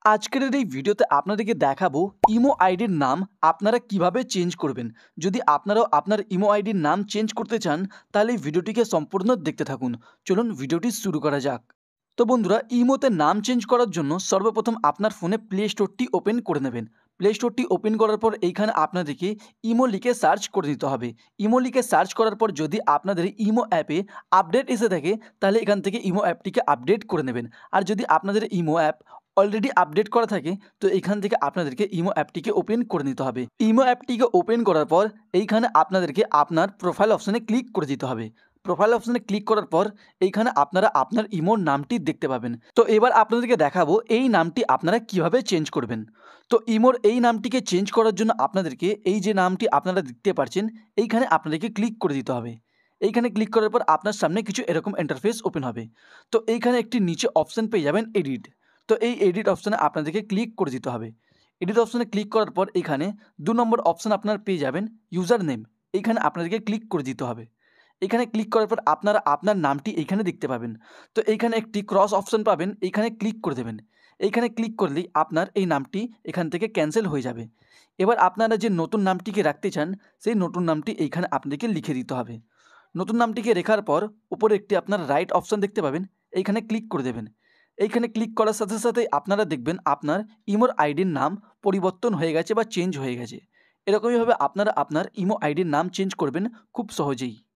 আজকের এই ভিডিওতে আপনাদেরকে দেখাবো ইমো আইডির নাম আপনারা কিভাবে চেঞ্জ করবেন। যদি আপনারাও আপনার ইমো আইডির নাম চেঞ্জ করতে চান তাহলে এই ভিডিওটিকে সম্পূর্ণ দেখতে থাকুন। চলুন ভিডিওটি শুরু করা যাক। তো বন্ধুরা, ইমোতে নাম চেঞ্জ করার জন্য সর্বপ্রথম আপনার ফোনে প্লে স্টোরটি ওপেন করে নেবেন। প্লে স্টোরটি ওপেন করার পর এইখানে আপনাদেরকে ইমো লিখে সার্চ করে দিতে হবে। ইমো লিখে সার্চ করার পর যদি আপনাদের ইমো অ্যাপে আপডেট এসে থাকে তাহলে এখান থেকে ইমো অ্যাপটিকে আপডেট করে নেবেন। আর যদি আপনাদের ইমো অ্যাপ অলরেডি আপডেট করা থাকে তো এখান থেকে আপনাদেরকে ইমো অ্যাপটিকে ওপেন করে নিতে হবে। ইমো অ্যাপটিকে ওপেন করার পর এইখানে আপনাদেরকে আপনার প্রোফাইল অপশানে ক্লিক করে দিতে হবে। প্রোফাইল অপশানে ক্লিক করার পর এইখানে আপনারা আপনার ইমোর নামটি দেখতে পাবেন। তো এবার আপনাদেরকে দেখাবো এই নামটি আপনারা কিভাবে চেঞ্জ করবেন। তো ইমোর এই নামটিকে চেঞ্জ করার জন্য আপনাদেরকে এই যে নামটি আপনারা দেখতে পাচ্ছেন এইখানে আপনাদেরকে ক্লিক করে দিতে হবে। এইখানে ক্লিক করার পর আপনার সামনে কিছু এরকম ইন্টারফেস ওপেন হবে। তো এইখানে একটি নিচে অপশান পেয়ে যাবেন এডিট। তো এই এডিট অপশানে আপনাদেরকে ক্লিক করে দিতে হবে। এডিট অপশানে ক্লিক করার পর এখানে 2 নম্বর অপশান আপনারা পেয়ে যাবেন ইউজার নেম। এইখানে আপনাদেরকে ক্লিক করে দিতে হবে। এখানে ক্লিক করার পর আপনারা আপনার নামটি এইখানে দেখতে পাবেন। তো এইখানে একটি ক্রস অপশান পাবেন, এইখানে ক্লিক করে দেবেন। এইখানে ক্লিক করলেই আপনার এই নামটি এখান থেকে ক্যান্সেল হয়ে যাবে। এবার আপনারা যে নতুন নামটিকে রাখতে চান সেই নতুন নামটি এইখানে আপনাদেরকে লিখে দিতে হবে। নতুন নামটিকে লেখার পর উপরে একটি আপনার রাইট অপশান দেখতে পাবেন, এইখানে ক্লিক করে দেবেন। এইখানে ক্লিক করার সাথে সাথে আপনারা দেখবেন আপনার ইমোর আইডির নাম পরিবর্তন হয়ে গেছে বা চেঞ্জ হয়ে গেছে। এরকমইভাবে আপনারা আপনার ইমো আইডির নাম চেঞ্জ করবেন খুব সহজেই।